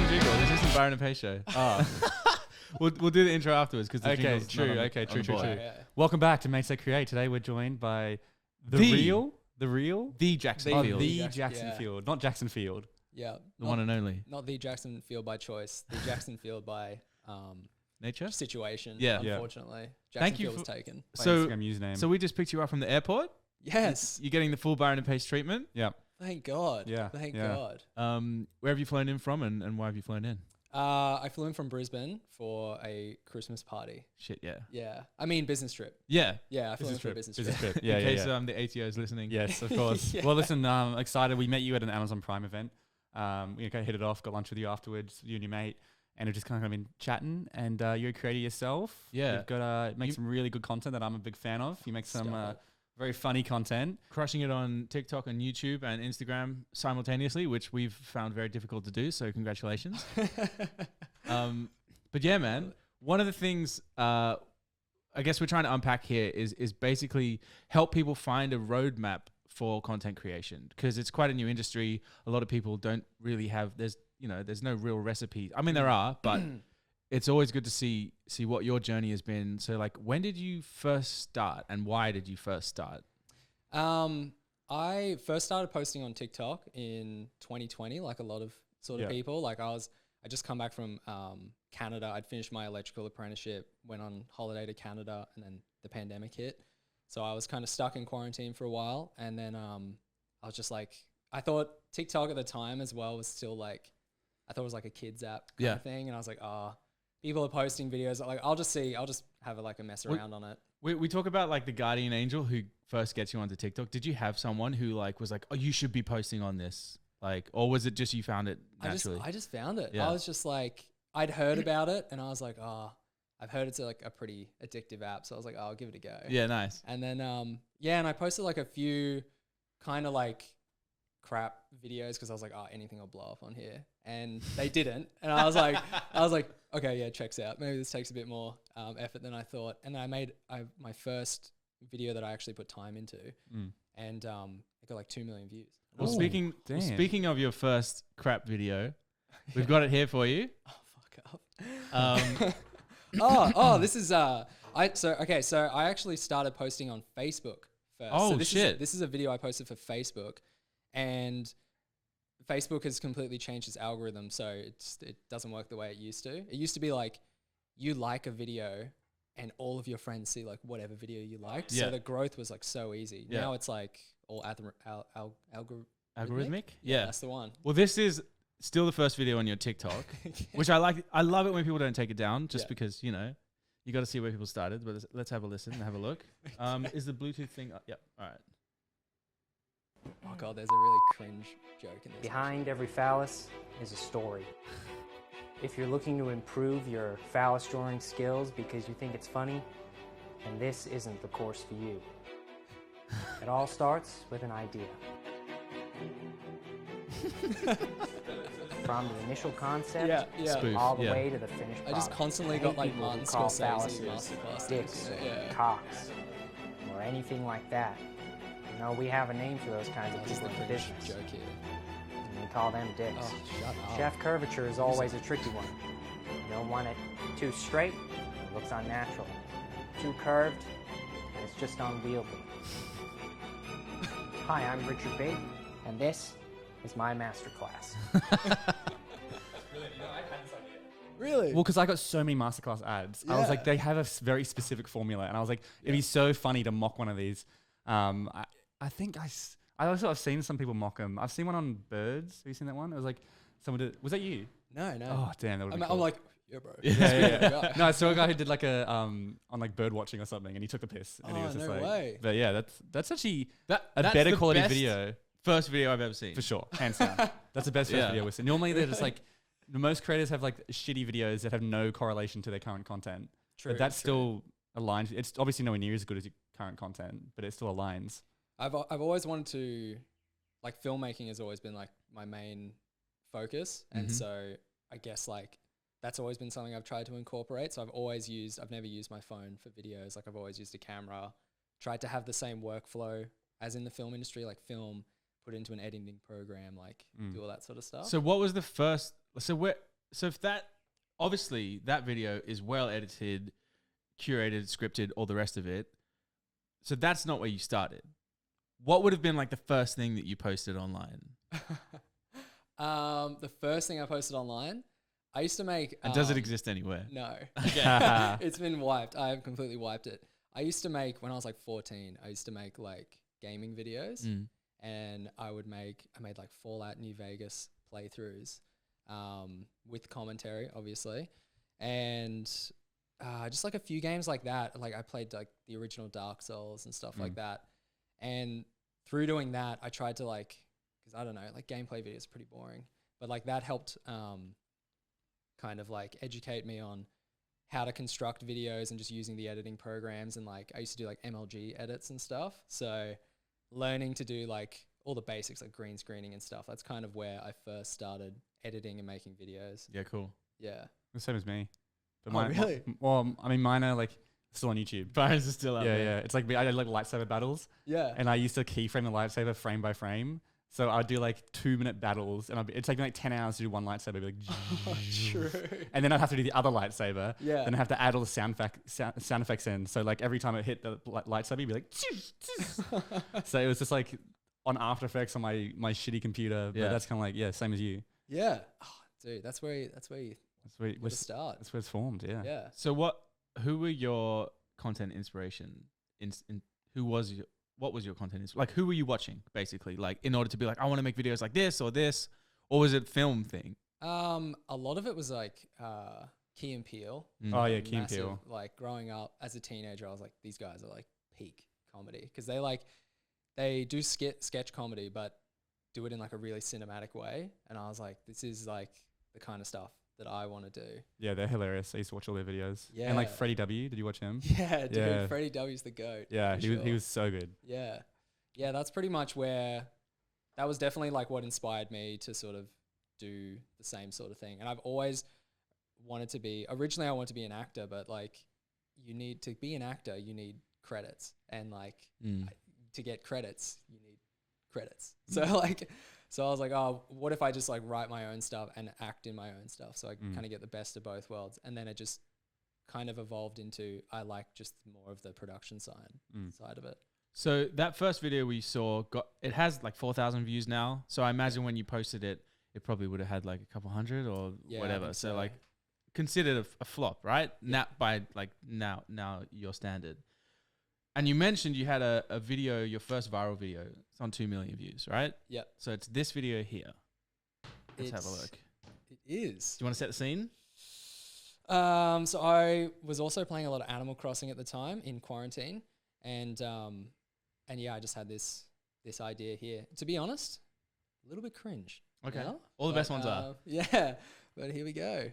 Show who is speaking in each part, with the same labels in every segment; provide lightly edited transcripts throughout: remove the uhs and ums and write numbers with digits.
Speaker 1: wrong jingle. This isn't Byron and Pace show. Oh. we'll do the intro afterwards because the jingle's
Speaker 2: true.
Speaker 1: not on-
Speaker 2: Okay,
Speaker 1: on
Speaker 2: true.
Speaker 1: board.
Speaker 2: Yeah. Welcome back to Mates That Create. Today we're joined by the
Speaker 1: Jackson
Speaker 2: oh,
Speaker 1: Field.
Speaker 2: the Jackson Field, not Jackson Field.
Speaker 3: Yeah.
Speaker 1: The one and only.
Speaker 3: Not the Jackson Field by choice. The Jackson Field by
Speaker 1: Nature?
Speaker 3: situation.
Speaker 1: Yeah.
Speaker 3: Unfortunately. Jackson
Speaker 1: Thank you
Speaker 3: Field was
Speaker 1: for-
Speaker 3: taken.
Speaker 1: So,
Speaker 2: Instagram username.
Speaker 1: so we just picked you up from the airport.
Speaker 3: Yes.
Speaker 1: You're getting the full Byron and Pace treatment.
Speaker 2: yeah.
Speaker 3: Thank God.
Speaker 2: Yeah,
Speaker 3: Thank
Speaker 2: yeah.
Speaker 3: God.
Speaker 1: Where have you flown in from and why have you flown in?
Speaker 3: I flew in from Brisbane for a Christmas party.
Speaker 1: Shit, yeah.
Speaker 3: Yeah. I mean, business trip.
Speaker 1: Yeah.
Speaker 3: Yeah. I flew in
Speaker 1: Business
Speaker 3: for a
Speaker 1: trip.
Speaker 3: business trip.
Speaker 2: Yeah,
Speaker 1: in case
Speaker 2: yeah.
Speaker 1: the ATO is listening.
Speaker 2: Yes, of course.
Speaker 3: Yeah.
Speaker 2: Well, listen, excited. We met you at an Amazon Prime event. We kind of hit it off, got lunch with you afterwards, you and your mate, and we've just kind of been chatting. And you're a creator yourself.
Speaker 1: Yeah.
Speaker 2: You've got make some really good content that I'm a big fan of. You make some
Speaker 3: Stop it.
Speaker 2: very funny content.
Speaker 1: Crushing it on TikTok and YouTube and Instagram simultaneously, which we've found very difficult to do. So congratulations. But yeah, man, one of the things I guess we're trying to unpack here is basically help people find a roadmap for content creation because it's quite a new industry. A lot of people don't really have there's no real recipe. I mean, there are, but it's always good to see what your journey has been. So like, when did you first start and why did you first start?
Speaker 3: I first started posting on TikTok in 2020, like a lot of sort of people. Like I just come back from Canada. I'd finished my electrical apprenticeship, went on holiday to Canada, and then the pandemic hit. So I was kind of stuck in quarantine for a while. And then I was just like, I thought TikTok at the time as well was still like, I thought it was like a kids app kind of thing. And I was like, people are posting videos. Like, I'll just have like a mess around on it.
Speaker 1: We talk about like the guardian angel who first gets you onto TikTok. Did you have someone who like was like, oh, you should be posting on this? Like, or was it just you found it naturally?
Speaker 3: I just found it.
Speaker 1: Yeah.
Speaker 3: I was just like, I'd heard about it and I was like, I've heard it's like a pretty addictive app. So I was like, I'll give it a go.
Speaker 1: Yeah, nice.
Speaker 3: And then, and I posted like a few kind of like crap videos because I was like, anything will blow up on here. And they didn't. And I was like, okay, yeah, checks out. Maybe this takes a bit more effort than I thought. And then I made my first video that I actually put time into and it got like 2 million views.
Speaker 1: Well,
Speaker 2: Ooh,
Speaker 1: speaking of your first crap video, we've got it here for you.
Speaker 3: Oh, fuck up. This is so I actually started posting on Facebook first.
Speaker 1: Oh,
Speaker 3: so this
Speaker 1: shit.
Speaker 3: This is a video I posted for Facebook, and Facebook has completely changed its algorithm, so it doesn't work the way it used to. It used to be like you like a video and all of your friends see like whatever video you liked.
Speaker 1: Yeah.
Speaker 3: So the growth was like so easy.
Speaker 1: Yeah.
Speaker 3: Now it's like all
Speaker 1: Algorithmic?
Speaker 3: Yeah, that's the one.
Speaker 1: Well, this is still the first video on your TikTok, which I like. I love it when people don't take it down just because, you got to see where people started. But let's have a listen and have a look. Is the Bluetooth thing up? Yep. All right.
Speaker 3: Oh God, there's a really cringe joke in this.
Speaker 4: Behind every phallus is a story. If you're looking to improve your phallus drawing skills because you think it's funny, then this isn't the course for you. It all starts with an idea. From the initial concept
Speaker 1: Spoof,
Speaker 4: all the way to the finished product.
Speaker 3: I just constantly
Speaker 4: I hate
Speaker 3: got like
Speaker 4: people who
Speaker 3: Martin
Speaker 4: call
Speaker 3: Scorsese's
Speaker 4: phalluses
Speaker 3: masterclass.
Speaker 4: dicks,
Speaker 3: Yeah.
Speaker 4: cocks, or anything like that. We have a name for those kinds of
Speaker 3: That's
Speaker 4: people
Speaker 3: the
Speaker 4: in the
Speaker 3: cringe
Speaker 4: business.
Speaker 3: joke here.
Speaker 4: And we call them dicks.
Speaker 3: Oh, shut up.
Speaker 4: Chef curvature is always a tricky one. You don't want it too straight, it looks unnatural. Too curved, and it's just unwieldy. Hi, I'm Richard Big, and this is my masterclass.
Speaker 3: Really?
Speaker 2: Well, because I got so many masterclass ads. I was like, they have a very specific formula. And I was like, it'd be so funny to mock one of these. I think I also have seen some people mock them. I've seen one on birds. Have you seen that one? It was like, someone did, was that you?
Speaker 3: No.
Speaker 2: Oh, damn. That would be
Speaker 3: I'm
Speaker 2: cool.
Speaker 3: like, yeah, bro.
Speaker 2: Yeah. No, I saw a guy who did like a on like bird watching or something, and he took the piss. And he was just
Speaker 3: no
Speaker 2: like,
Speaker 3: way.
Speaker 2: But yeah, that's actually
Speaker 1: That's
Speaker 2: better
Speaker 1: the
Speaker 2: quality
Speaker 1: best
Speaker 2: video
Speaker 1: First video I've ever seen.
Speaker 2: for sure, hands down. That's the best first
Speaker 1: Yeah.
Speaker 2: video we've seen. Normally they're just like the most creators have like shitty videos that have no correlation to their current content.
Speaker 3: True.
Speaker 2: But that's still aligns. It's obviously nowhere near as good as your current content, but it still aligns.
Speaker 3: I've always wanted to, like, filmmaking has always been like my main focus, and so I guess like that's always been something I've tried to incorporate. So I've never used my phone for videos. Like I've always used a camera, tried to have the same workflow as in the film industry, like film, put it into an editing program, like do all that sort of stuff.
Speaker 1: So what was the first? So So if that, obviously that video is well edited, curated, scripted, all the rest of it. So that's not where you started. What would have been like the first thing that you posted online?
Speaker 3: The first thing I posted online, I used to make.
Speaker 1: And does it exist anywhere?
Speaker 3: No. Okay. It's been wiped. I have completely wiped it. I used to make, when I was like 14, I used to make like gaming videos. And I made like Fallout New Vegas playthroughs with commentary, obviously. And just like a few games like that. Like I played like the original Dark Souls and stuff like that. And through doing that, I tried to like, because I don't know, like gameplay videos are pretty boring. But like that helped kind of like educate me on how to construct videos and just using the editing programs. And like I used to do like MLG edits and stuff. So learning to do like all the basics like green screening and stuff. That's kind of where I first started editing and making videos.
Speaker 1: Yeah, cool.
Speaker 3: Yeah.
Speaker 2: The same as me. But
Speaker 3: Really?
Speaker 2: Well, I mean, mine are like still on YouTube.
Speaker 1: Byron's is still up there.
Speaker 2: Yeah. It's like I did like lightsaber battles.
Speaker 3: Yeah.
Speaker 2: And I used to keyframe the lightsaber frame by frame. So I'd do like 2-minute battles, and it'd take me like 10 hours to do one lightsaber. I'd be like,
Speaker 3: True.
Speaker 2: and then I'd have to do the other lightsaber.
Speaker 3: Yeah.
Speaker 2: Then I'd have to add all the sound effects in. So like every time it hit the lightsaber, you'd be like, so it was just like on After Effects on my shitty computer. But that's kind of like, same as you.
Speaker 3: Yeah. Oh, dude, that's where you start.
Speaker 2: That's where it's formed. Yeah.
Speaker 3: Yeah.
Speaker 1: So who were your content inspiration? What was your content? Like, who were you watching, basically? Like, in order to be like, I want to make videos like this, or was it film thing?
Speaker 3: A lot of it was like Key and Peele.
Speaker 2: Oh yeah, Key and Peele.
Speaker 3: Like growing up as a teenager, I was like, these guys are like peak comedy because they do sketch comedy, but do it in like a really cinematic way. And I was like, this is like the kind of stuff that I want to do.
Speaker 2: Yeah, they're hilarious. I used to watch all their videos.
Speaker 3: Yeah.
Speaker 2: And like Freddie W. Did you watch him?
Speaker 3: Yeah, dude.
Speaker 2: Yeah.
Speaker 3: Freddie W's the GOAT.
Speaker 2: Yeah, he was so good.
Speaker 3: Yeah. Yeah, that's pretty much where that was definitely like what inspired me to sort of do the same sort of thing. And I've always wanted to be, originally I wanted to be an actor, but like to be an actor, you need credits. And like to get credits, you need credits. So I was like, oh, what if I just like write my own stuff and act in my own stuff? So I kind of get the best of both worlds. And then it just kind of evolved into, I like just more of the production side of it.
Speaker 1: So that first video we saw it has like 4,000 views now. So I imagine when you posted it, it probably would have had like a couple hundred or whatever. So like considered a flop, right? Not by like now your standard. And you mentioned you had a video, your first viral video. It's on 2 million views, right?
Speaker 3: Yep.
Speaker 1: So it's this video here. Let's have a look.
Speaker 3: It is.
Speaker 1: Do you want to set the scene?
Speaker 3: So I was also playing a lot of Animal Crossing at the time in quarantine, and yeah, I just had this idea here. To be honest, a little bit cringe.
Speaker 1: Okay.
Speaker 3: You know?
Speaker 1: All the best ones are.
Speaker 3: Yeah, but here we go.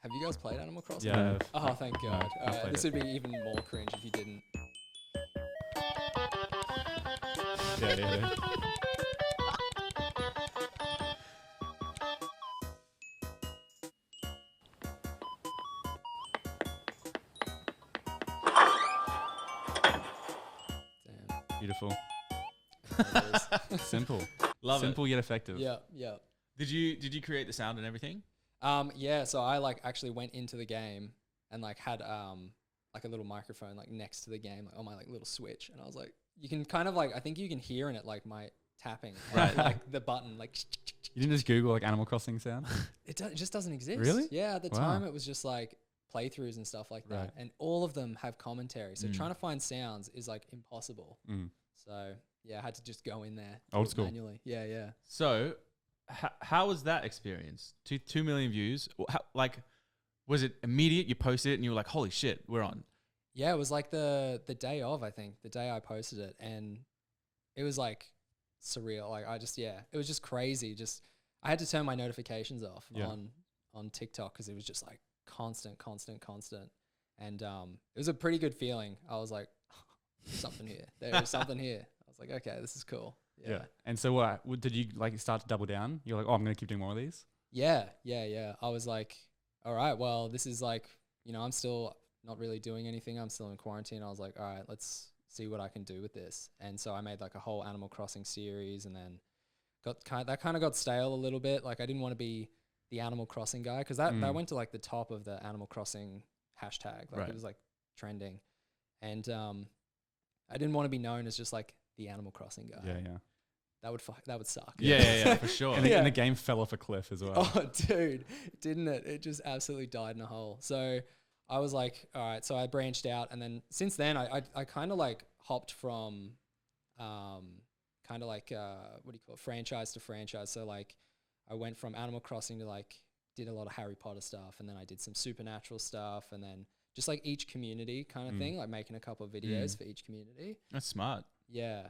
Speaker 3: Have you guys played Animal Crossing?
Speaker 2: Yeah.
Speaker 3: Oh, thank God.
Speaker 2: played
Speaker 3: This would be even more cringe if you didn't.
Speaker 2: Yeah.
Speaker 3: Damn.
Speaker 2: Beautiful.
Speaker 3: There it is.
Speaker 2: Simple.
Speaker 1: Love it.
Speaker 2: Simple yet effective.
Speaker 3: Yeah.
Speaker 1: Did you create the sound and everything?
Speaker 3: Yeah, so I like actually went into the game and like had like a little microphone like next to the game, like on my like little switch, and I was like, you can kind of like, I think you can hear in it like my tapping, right? Like the button, like.
Speaker 2: You didn't just Google like Animal Crossing sound?
Speaker 3: It just doesn't exist.
Speaker 2: Really?
Speaker 3: Yeah, at the
Speaker 2: Wow.
Speaker 3: time it was just like playthroughs and stuff like that,
Speaker 2: Right.
Speaker 3: and all of them have commentary. So trying to find sounds is like impossible. So yeah, I had to just go in there.
Speaker 2: Old
Speaker 3: do it
Speaker 2: school.
Speaker 3: manually. Yeah.
Speaker 1: So how was that experience? 2 million views. Like, was it immediate? You posted it and you were like, holy shit, we're on.
Speaker 3: Yeah, it was like the day of, I think, the day I posted it, and it was like surreal. Like it was just crazy. I had to turn my notifications off on TikTok because it was just like constant. And it was a pretty good feeling. I was like, there's something here. There is something here. I was like, okay, this is cool. Yeah.
Speaker 2: And so what did you like start to double down? You're like, oh, I'm going to keep doing more of these?
Speaker 3: Yeah. I was like, all right, well, this is like, I'm still not really doing anything. I'm still in quarantine. I was like, all right, let's see what I can do with this. And so I made like a whole Animal Crossing series, and then that kind of got stale a little bit. Like I didn't want to be the Animal Crossing guy, because that went to like the top of the Animal Crossing hashtag. Like it was like trending, and I didn't want to be known as just like the Animal Crossing guy.
Speaker 2: Yeah.
Speaker 3: That would suck.
Speaker 1: Yeah, for sure.
Speaker 2: And the game fell off a cliff as well.
Speaker 3: Oh, dude, didn't it? It just absolutely died in a hole. So I was like, all right. So I branched out, and then since then, I kind of like hopped from, kind of like what do you call it, franchise to franchise. So like, I went from Animal Crossing to like did a lot of Harry Potter stuff, and then I did some supernatural stuff, and then just like each community kind of thing, like making a couple of videos for each community.
Speaker 1: That's smart.
Speaker 3: Yeah.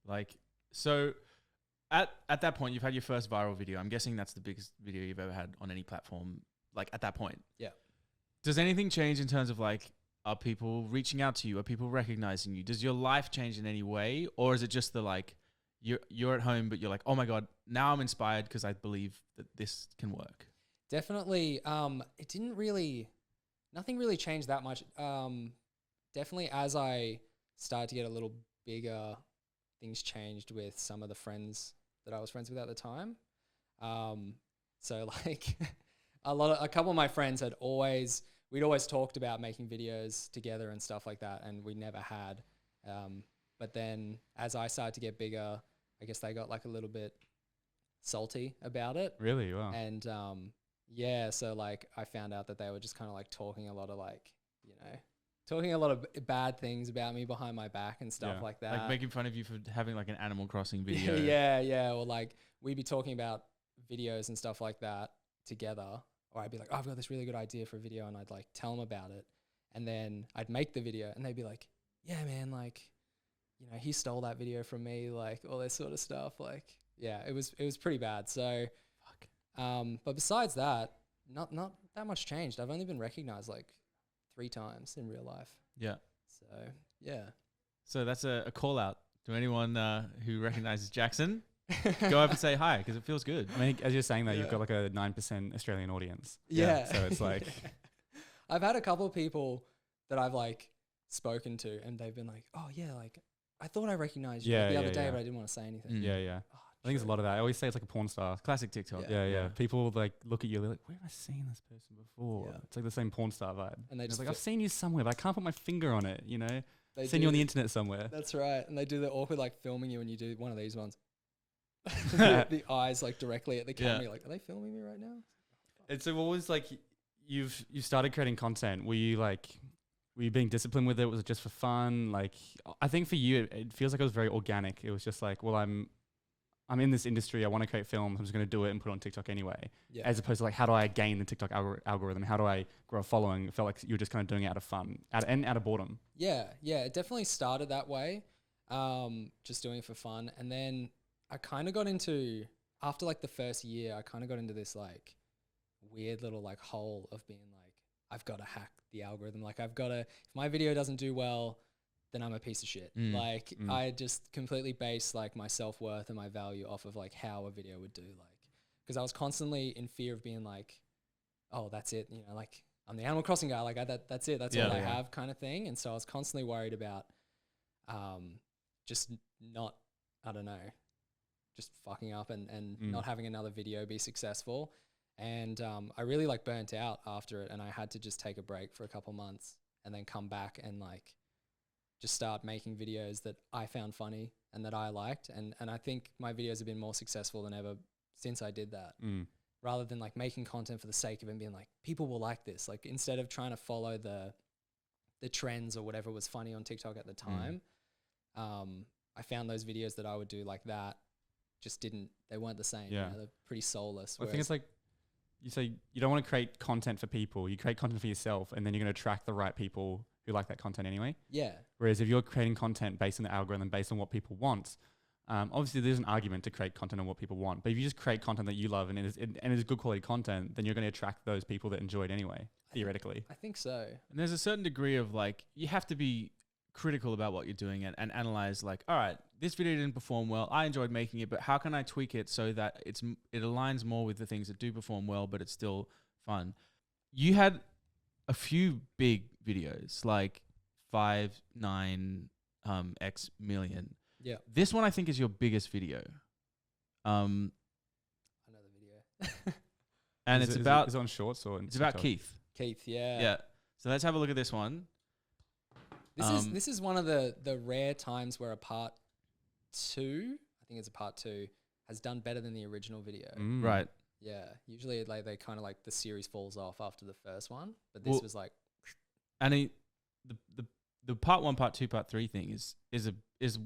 Speaker 1: Like, so at that point, you've had your first viral video. I'm guessing that's the biggest video you've ever had on any platform, like at that point.
Speaker 3: Yeah.
Speaker 1: Does anything change in terms of like, are people reaching out to you? Are people recognizing you? Does your life change in any way? Or is it just the like, you're at home, but you're like, oh my God, now I'm inspired because I believe that this can work?
Speaker 3: Definitely. It didn't really, nothing really changed that much. Definitely as I started to get a little bigger, things changed with some of the friends that I was friends with at the time. So like a couple of my friends we'd always talked about making videos together and stuff like that, and we never had. But then as I started to get bigger, I guess they got like a little bit salty about it.
Speaker 2: Really? Wow.
Speaker 3: And yeah, so like I found out that they were just kind of like talking a lot of like, talking a lot of bad things about me behind my back and stuff like that.
Speaker 1: Like making fun of you for having like an Animal Crossing video.
Speaker 3: Yeah. Or like we'd be talking about videos and stuff like that together. Or I'd be like, oh, I've got this really good idea for a video, and I'd like tell them about it. And then I'd make the video, and they'd be like, yeah, man, like, he stole that video from me, like all this sort of stuff. Like, yeah, it was pretty bad. So, but besides that, not that much changed. I've only been recognized like 3 times in real life.
Speaker 1: Yeah.
Speaker 3: So, yeah.
Speaker 1: So that's a call out to anyone who recognizes Jackson. Go up and say hi, because it feels good.
Speaker 2: I mean, as you're saying that, you've got like a 9% Australian audience.
Speaker 3: Yeah.
Speaker 2: So it's like...
Speaker 3: I've had a couple of people that I've like spoken to, and they've been like, oh yeah, like I thought I recognized you the other day, but I didn't want to say anything.
Speaker 2: Yeah.
Speaker 3: Oh,
Speaker 2: I think there's a lot of that. I always say it's like a porn star.
Speaker 1: Classic TikTok.
Speaker 2: Yeah. People like look at you, they're like, where have I seen this person before?
Speaker 3: Yeah.
Speaker 2: It's like the same porn star vibe.
Speaker 3: And they just
Speaker 2: like, I've seen you somewhere, but I can't put my finger on it,
Speaker 3: They
Speaker 2: seen you on the internet somewhere.
Speaker 3: That's right. And they do the awkward like filming you when you do one of these ones. the eyes like directly at the camera. You're like, are they filming me right now?
Speaker 2: And so what was like, you started creating content. Were you being disciplined with it? Was it just for fun? Like, I think for you, it feels like it was very organic. It was just like, well, I'm in this industry. I want to create films. I'm just going to do it and put it on TikTok anyway. Yeah. As opposed to like, how do I gain the TikTok algorithm? How do I grow a following? It felt like you were just kind of doing it out of fun and out of boredom.
Speaker 3: Yeah. It definitely started that way. Just doing it for fun. And then I kind of got into, after like the first year, I kind of got into this like weird little like hole of being like, I've got to hack the algorithm. Like if my video doesn't do well, then I'm a piece of shit. I just completely base like my self-worth and my value off of like how a video would do. Like, because I was constantly in fear of being like, oh, that's it. Like I'm the Animal Crossing guy. Like that's it. That's all I have kind of thing. And so I was constantly worried about just not, I don't know, just fucking up and not having another video be successful. And I really like burnt out after it, and I had to just take a break for a couple months and then come back and like just start making videos that I found funny and that I liked. And I think my videos have been more successful than ever since I did that. Rather than like making content for the sake of it and being like, people will like this. Like instead of trying to follow the trends or whatever was funny on TikTok at the time, I found those videos that I would do like that they weren't the same. They're pretty soulless.
Speaker 2: I think it's like, you say you don't want to create content for people. You create content for yourself, and then you're going to attract the right people who like that content anyway. Yeah. Whereas if you're creating content based on the algorithm, based on what people want, obviously there's an argument to create content on what people want. But if you just create content that you love and it is good quality content, then you're going to attract those people that enjoy it anyway, theoretically.
Speaker 3: I think so.
Speaker 1: And there's a certain degree of like, you have to be critical about what you're doing and analyze like, all right, this video didn't perform well. I enjoyed making it, but how can I tweak it so that it aligns more with the things that do perform well, but it's still fun? You had a few big videos like 5, 9, X million.
Speaker 3: Yeah.
Speaker 1: This one I think is your biggest video. Um,
Speaker 3: I know the video.
Speaker 1: and it's about
Speaker 2: is it on Shorts or
Speaker 1: it's about Keith.
Speaker 3: Keith, yeah.
Speaker 1: Yeah. So let's have a look at this one.
Speaker 3: This is one of the rare times where a part 2, I think it's a part 2, has done better than the original video.
Speaker 1: Right.
Speaker 3: Yeah. Usually like they kind of like the series falls off after the first one, but this was like.
Speaker 1: And the part 1, part 2, part 3 thing is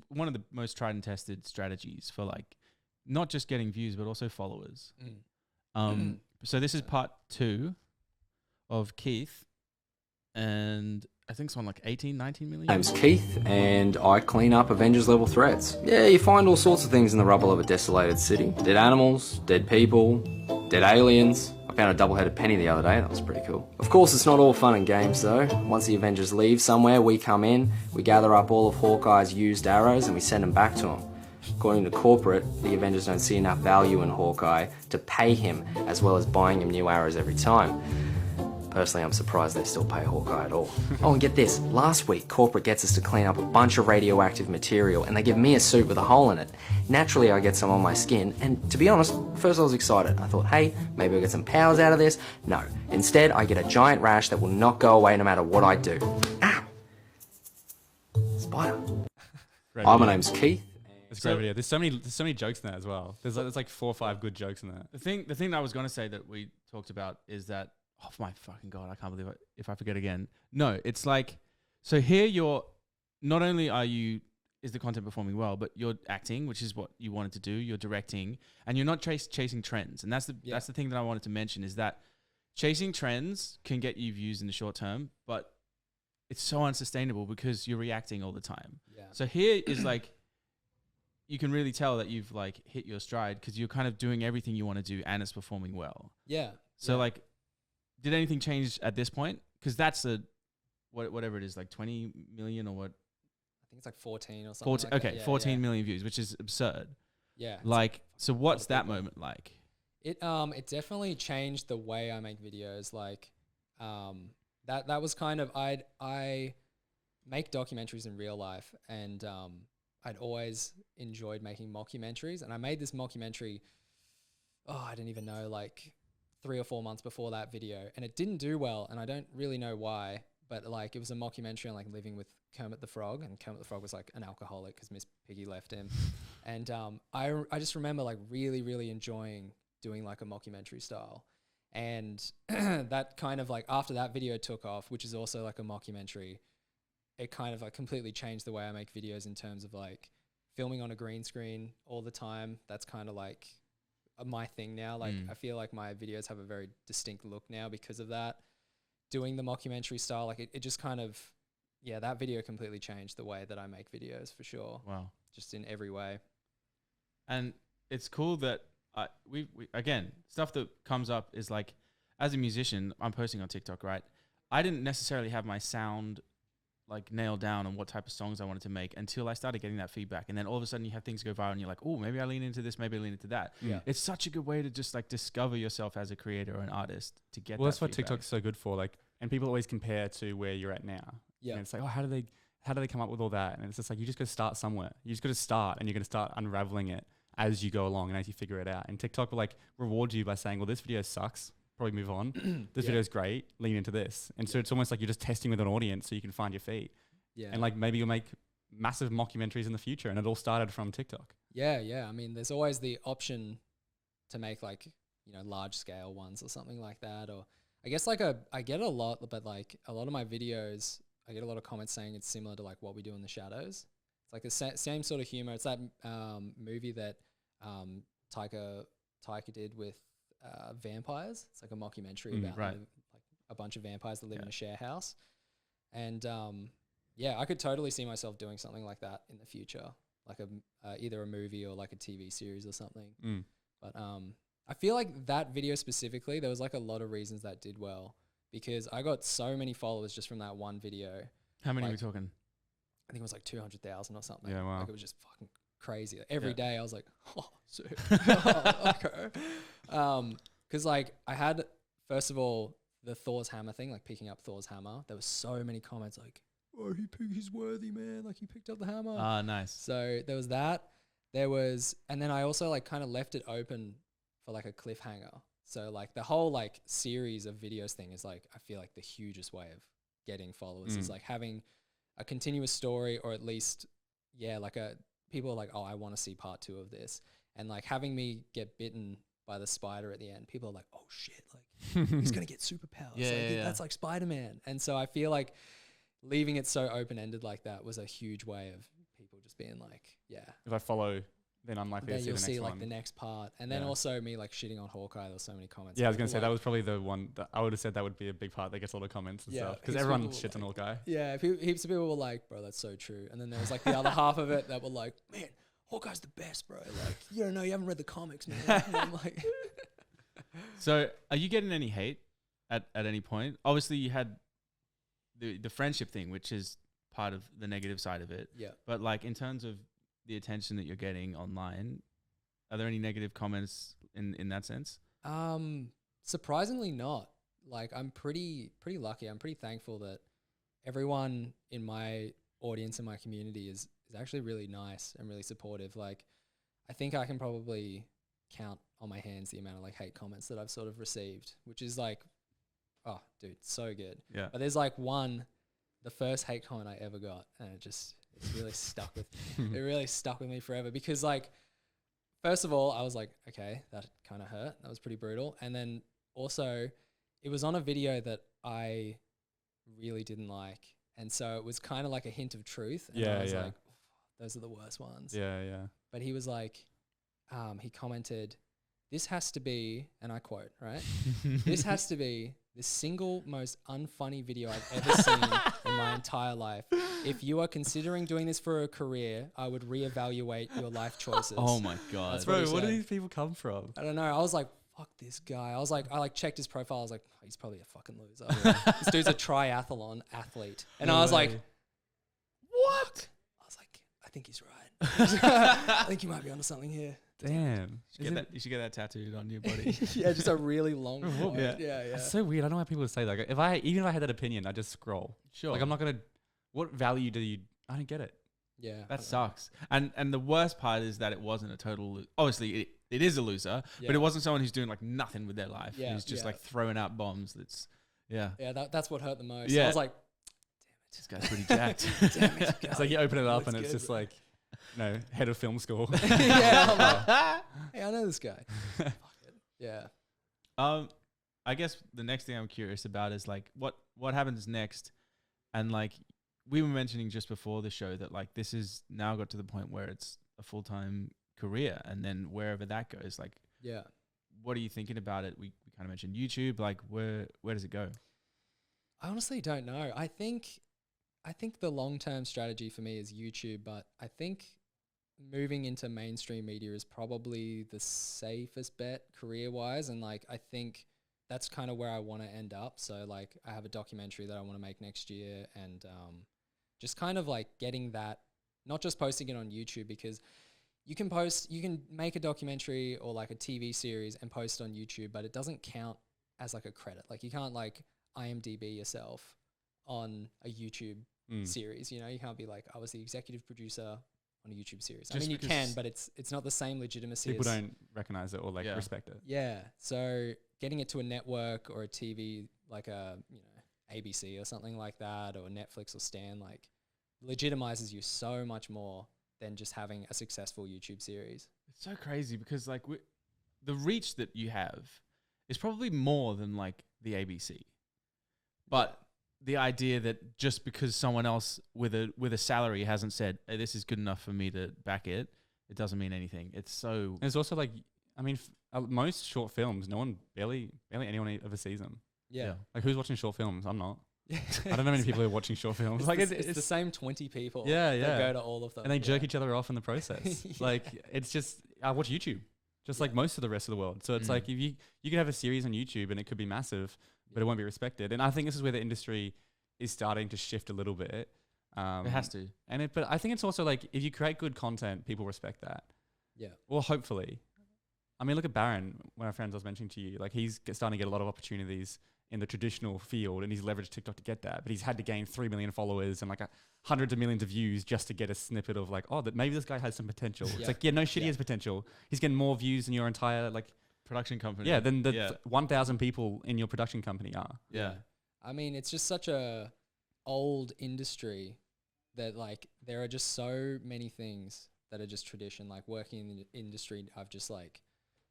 Speaker 1: one of the most tried and tested strategies for like not just getting views but also followers. So this is part 2 of Keith, and I think it's on like 18, 19 million.
Speaker 5: My name's Keith, and I clean up Avengers level threats. Yeah, you find all sorts of things in the rubble of a desolated city. Dead animals, dead people, dead aliens. I found a double-headed penny the other day, that was pretty cool. Of course, it's not all fun and games though. Once the Avengers leave somewhere, we come in, we gather up all of Hawkeye's used arrows and we send them back to him. According to corporate, the Avengers don't see enough value in Hawkeye to pay him, as well as buying him new arrows every time. Personally, I'm surprised they still pay Hawkeye at all. Oh, and get this. Last week, corporate gets us to clean up a bunch of radioactive material, and they give me a suit with a hole in it. Naturally, I get some on my skin, and to be honest, first I was excited. I thought, hey, maybe I'll get some powers out of this. No. Instead, I get a giant rash that will not go away no matter what I do. Ow! Spider. Hi, my name's Keith.
Speaker 2: It's a great video. There's so many jokes in that as well. There's like 4 or 5 good jokes in that.
Speaker 1: The thing that I was going to say that we talked about is that, oh my fucking God, I can't believe it if I forget again. No, it's like, so here you're, not only is the content performing well, but you're acting, which is what you wanted to do, you're directing, and you're not chasing trends. And that's the thing that I wanted to mention, is that chasing trends can get you views in the short term, but it's so unsustainable because you're reacting all the time.
Speaker 3: Yeah.
Speaker 1: So here is like, you can really tell that you've like hit your stride because you're kind of doing everything you want to do and it's performing well.
Speaker 3: Yeah.
Speaker 1: So like, did anything change at this point? Because that's whatever it is, like 20 million or what?
Speaker 3: I think it's like 14 or something.
Speaker 1: 14 million views, which is absurd.
Speaker 3: Yeah.
Speaker 1: Like, so what's that moment like?
Speaker 3: It definitely changed the way I make videos. Like, that was kind of, I make documentaries in real life, and I'd always enjoyed making mockumentaries, and I made this mockumentary, I didn't even know, like 3 or 4 months before that video, and it didn't do well, and I don't really know why, but like it was a mockumentary on like living with Kermit the Frog, and Kermit the Frog was like an alcoholic because Miss Piggy left him. And I just remember like really, really enjoying doing like a mockumentary style. And that kind of like, after that video took off, which is also like a mockumentary, it kind of like completely changed the way I make videos in terms of like filming on a green screen all the time. That's kind of like my thing now. Like I feel like my videos have a very distinct look now because of that. Doing the mockumentary style, like it just kind of, that video completely changed the way that I make videos for sure.
Speaker 1: Wow.
Speaker 3: Just in every way.
Speaker 1: And it's cool that we again, stuff that comes up is like, as a musician, I'm posting on TikTok, right? I didn't necessarily have my sound like nailed down on what type of songs I wanted to make until I started getting that feedback. And then all of a sudden you have things go viral and you're like, oh, maybe I lean into this, maybe I lean into that.
Speaker 3: Yeah.
Speaker 1: It's such a good way to just like discover yourself as a creator or an artist to get
Speaker 2: that's what
Speaker 1: feedback.
Speaker 2: TikTok's so good for. Like, and people always compare to where you're at now.
Speaker 3: Yeah.
Speaker 2: And it's like, oh, how do they come up with all that? And it's just like, you just got to start somewhere. You just got to start, and you're going to start unraveling it as you go along and as you figure it out. And TikTok will like reward you by saying, well, this video sucks, probably move on. This video is great, lean into this. And so it's almost like you're just testing with an audience so you can find your feet.
Speaker 3: Yeah.
Speaker 2: And like maybe you'll make massive mockumentaries in the future, and it all started from TikTok.
Speaker 3: Yeah. I mean, there's always the option to make like, large scale ones or something like that. Or I guess like I get a lot, but like a lot of my videos, I get a lot of comments saying it's similar to like What We Do in the Shadows. It's like the same sort of humor. It's that movie that Taika did with vampires. It's like a mockumentary about
Speaker 1: right.
Speaker 3: like a bunch of vampires that live in a share house. And I could totally see myself doing something like that in the future, like either a movie or like a TV series or something. But I feel like that video specifically, there was like a lot of reasons that did well, because I got so many followers just from that one video.
Speaker 1: How many
Speaker 3: like,
Speaker 1: are we talking?
Speaker 3: I think it was like 200,000 or something.
Speaker 2: Yeah, wow.
Speaker 3: Like it was just fucking crazy. Like every day I was like, oh, sick. Okay. Because like I had, first of all, the Thor's hammer thing, like picking up Thor's hammer. There was so many comments like, oh, he's worthy, man. Like he picked up the hammer.
Speaker 1: Ah, nice.
Speaker 3: So there was that. and then I also like kind of left it open for like a cliffhanger. So like the whole like series of videos thing is like, I feel like the hugest way of getting followers is like having a continuous story, or at least, like people are like, oh, I want to see part 2 of this. And like having me get bitten by the spider at the end, people are like, oh shit, like he's going to get superpowers. That's like Spider-Man. And so I feel like leaving it so open-ended like that was a huge way of people just being like,
Speaker 2: if I follow, then I'm likely to see the next one.
Speaker 3: You'll see like the next part. And then also me like shitting on Hawkeye. There were so many comments.
Speaker 2: Yeah, I was going to say that was probably the one that I would have said that would be a big part that gets a lot of comments and stuff. Because everyone shits on Hawkeye.
Speaker 3: Yeah, heaps of people were like, bro, that's so true. And then there was like the other half of it that were like, man, Hawkeye's the best, bro. Like, you don't know, you haven't read the comics, man. And I'm like,
Speaker 1: so are you getting any hate at any point? Obviously you had the friendship thing, which is part of the negative side of it.
Speaker 3: Yeah.
Speaker 1: But like in terms of the attention that you're getting online, are there any negative comments in that sense?
Speaker 3: Surprisingly not. Like I'm pretty lucky. I'm pretty thankful that everyone in my audience and my community is actually really nice and really supportive. Like I think I can probably count on my hands the amount of like hate comments that I've sort of received, which is like, oh dude, so good.
Speaker 1: Yeah.
Speaker 3: But there's like the first hate comment I ever got, and it's really stuck with me. It really stuck with me forever because like, first of all, I was like, okay, that kind of hurt. That was pretty brutal. And then also it was on a video that I really didn't like. And so it was kind of like a hint of truth. And I was like, oh, those are the worst ones.
Speaker 2: Yeah.
Speaker 3: But he was like, he commented, this has to be, and I quote, right? This has to be the single most unfunny video I've ever seen in my entire life. If you are considering doing this for a career, I would reevaluate your life choices.
Speaker 1: Oh my God.
Speaker 3: That's
Speaker 2: Bro,
Speaker 3: he
Speaker 2: where do
Speaker 3: said.
Speaker 2: these people come from?
Speaker 3: I don't know. I was like, fuck this guy. I like checked his profile. I was like, oh, he's probably a fucking loser. This dude's a triathlon athlete. And I was like, what? I was like, I think he's right. I think you might be onto something here.
Speaker 2: Damn.
Speaker 1: You should get that tattooed on your body.
Speaker 3: Yeah, just a really long quote. Yeah.
Speaker 2: That's so weird. I don't know why people would say that. Like, even if I had that opinion, I just scroll.
Speaker 1: Sure.
Speaker 2: Like I'm not gonna. What value do you? I don't get it.
Speaker 3: Yeah.
Speaker 1: That sucks. And the worst part is that it wasn't a total. Obviously, it is a loser, but it wasn't someone who's doing like nothing with their life.
Speaker 3: Yeah,
Speaker 1: Who's just like throwing out bombs.
Speaker 3: Yeah, that's what hurt the most.
Speaker 1: Yeah.
Speaker 3: I was like,
Speaker 1: this guy's pretty jacked.
Speaker 3: damn it.
Speaker 2: It's like you open it up and
Speaker 3: Looks
Speaker 2: it's
Speaker 3: good,
Speaker 2: just
Speaker 3: bro.
Speaker 2: like, head of film school.
Speaker 3: Yeah. I'm like, hey, I know this guy. Fuck it. Yeah.
Speaker 1: I guess the next thing I'm curious about is like what happens next, and like we were mentioning just before the show that like this is now got to the point where it's a full-time career, and then wherever that goes, like what are you thinking about it? We kind of mentioned YouTube, like where does it go?
Speaker 3: I honestly don't know. I think the long-term strategy for me is YouTube, but I think moving into mainstream media is probably the safest bet career-wise, and like I think that's kind of where I want to end up. So like I have a documentary that I want to make next year, and just kind of like getting that, not just posting it on YouTube, because you can make a documentary or like a TV series and post it on YouTube, but it doesn't count as like a credit. Like you can't like IMDb yourself on a YouTube series. You know, you can't be like, I was the executive producer on a YouTube series.
Speaker 1: Just
Speaker 3: I mean, you can, but it's not the same legitimacy.
Speaker 2: People don't recognize it or like respect it.
Speaker 3: Yeah. So getting it to a network or a TV, like a, ABC or something like that, or Netflix or Stan, like legitimizes you so much more than just having a successful YouTube series.
Speaker 1: It's so crazy because like the reach that you have is probably more than like the ABC. But the idea that just because someone else with a salary hasn't said, hey, this is good enough for me to back it, it doesn't mean anything. It's so...
Speaker 2: And it's also like, I mean, most short films, barely anyone ever sees them.
Speaker 3: Yeah.
Speaker 2: Like who's watching short films? I'm not. I don't know many people who are watching short films.
Speaker 3: It's the same 20 people
Speaker 2: that
Speaker 3: go to all of them.
Speaker 2: And they jerk each other off in the process. Like it's just, I watch YouTube just like most of the rest of the world. So it's like if you could have a series on YouTube and it could be massive, but it won't be respected. And I think this is where the industry is starting to shift a little bit.
Speaker 1: It has to.
Speaker 2: But I think it's also like if you create good content, people respect that.
Speaker 3: Yeah.
Speaker 2: Well, hopefully. I mean, look at Baron, one of our friends I was mentioning to you. Like he's starting to get a lot of opportunities in the traditional field, and he's leveraged TikTok to get that. But he's had to gain 3 million followers and like hundreds of millions of views just to get a snippet of like, oh, that maybe this guy has some potential. It's like, yeah, no shit, he has potential. He's getting more views than your entire like
Speaker 1: production company.
Speaker 2: Yeah, than the 1,000 people in your production company are.
Speaker 1: Yeah.
Speaker 3: I mean, it's just such a old industry that like there are just so many things that are just tradition. Like working in the industry, I've just like,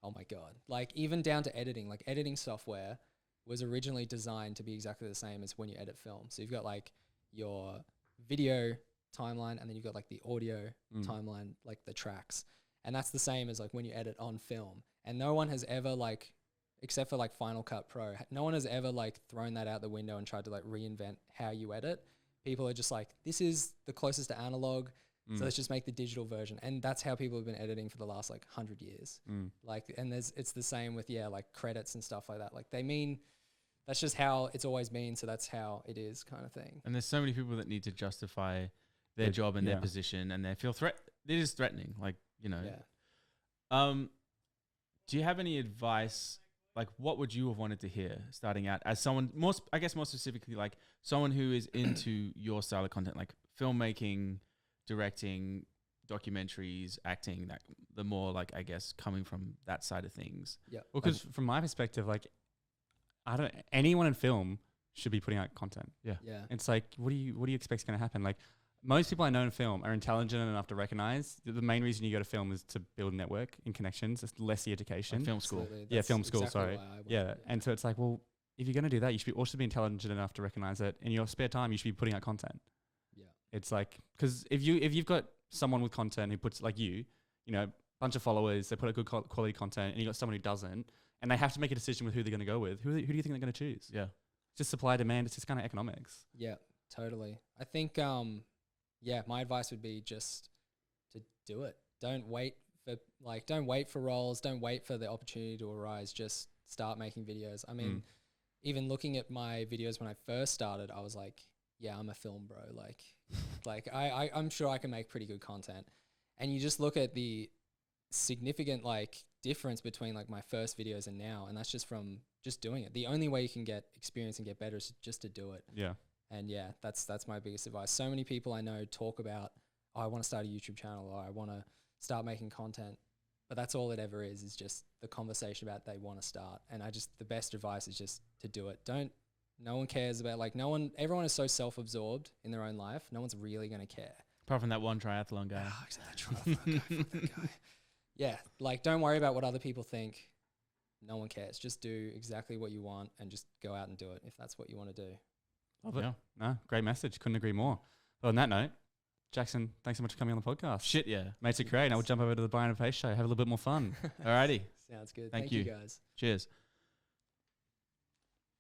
Speaker 3: oh my God. Like even down to editing, like editing software was originally designed to be exactly the same as when you edit film. So you've got like your video timeline and then you've got like the audio timeline, like the tracks. And that's the same as like when you edit on film. And no one has ever like, except for like Final Cut Pro, no one has ever like thrown that out the window and tried to like reinvent how you edit. People are just like, this is the closest to analog, so let's just make the digital version. And that's how people have been editing for the last like 100 years. Like, and it's the same with, like credits and stuff like that. Like they mean, that's just how it's always been. So that's how it is kind of thing.
Speaker 1: And there's so many people that need to justify their job and their position, and they feel it is threatening. Like, you know, do you have any advice? Like, what would you have wanted to hear starting out as someone more specifically, like someone who is into your style of content, like filmmaking, directing, documentaries, acting, that the more like, I guess, coming from that side of things.
Speaker 3: Yeah.
Speaker 2: Well, because from my perspective, like anyone in film should be putting out content.
Speaker 3: Yeah.
Speaker 2: It's like, what do you expect is going to happen? Like most people I know in film are intelligent enough to recognize the main reason you go to film is to build a network and connections. It's less the education.
Speaker 1: Like film school.
Speaker 3: Absolutely.
Speaker 2: Film school.
Speaker 3: Exactly
Speaker 2: Sorry. Yeah. And so it's like, well, if you're going to do that, you should also be intelligent enough to recognize it. In your spare time, you should be putting out content.
Speaker 3: Yeah.
Speaker 2: It's like, because if you've got someone with content who puts like you know, bunch of followers, they put out good quality content, and you got someone who doesn't, and they have to make a decision with who they're going to go with. Who do you think they're going to choose?
Speaker 1: Yeah.
Speaker 2: It's just supply demand. It's just kind of economics.
Speaker 3: Yeah, totally. I think, my advice would be just to do it. Don't wait for roles. Don't wait for the opportunity to arise. Just start making videos. I mean, even looking at my videos when I first started, I was like, yeah, I'm a film bro. Like I'm sure I can make pretty good content. And you just look at the significant like difference between like my first videos and now, and that's just from just doing it. The only way you can get experience and get better is just to do it.
Speaker 2: Yeah.
Speaker 3: And that's my biggest advice. So many people I know talk about, oh, I want to start a YouTube channel, or I want to start making content. But that's all it ever is just the conversation about they want to start. And the best advice is just to do it. No one cares about everyone is so self-absorbed in their own life. No one's really going to care.
Speaker 1: Apart from that one triathlon guy.
Speaker 3: Oh, except that triathlon guy. Yeah, like don't worry about what other people think. No one cares. Just do exactly what you want and just go out and do it if that's what you want to do.
Speaker 2: Love it. Yeah. No, great message. Couldn't agree more. Well, on that note, Jackson, thanks so much for coming on the podcast.
Speaker 1: Shit, yeah.
Speaker 2: Mates are great. Now we'll jump over to the Brian and Pace show, have a little bit more fun.
Speaker 1: Alrighty.
Speaker 3: Sounds good.
Speaker 1: Thank
Speaker 3: you
Speaker 1: you
Speaker 3: guys.
Speaker 1: Cheers.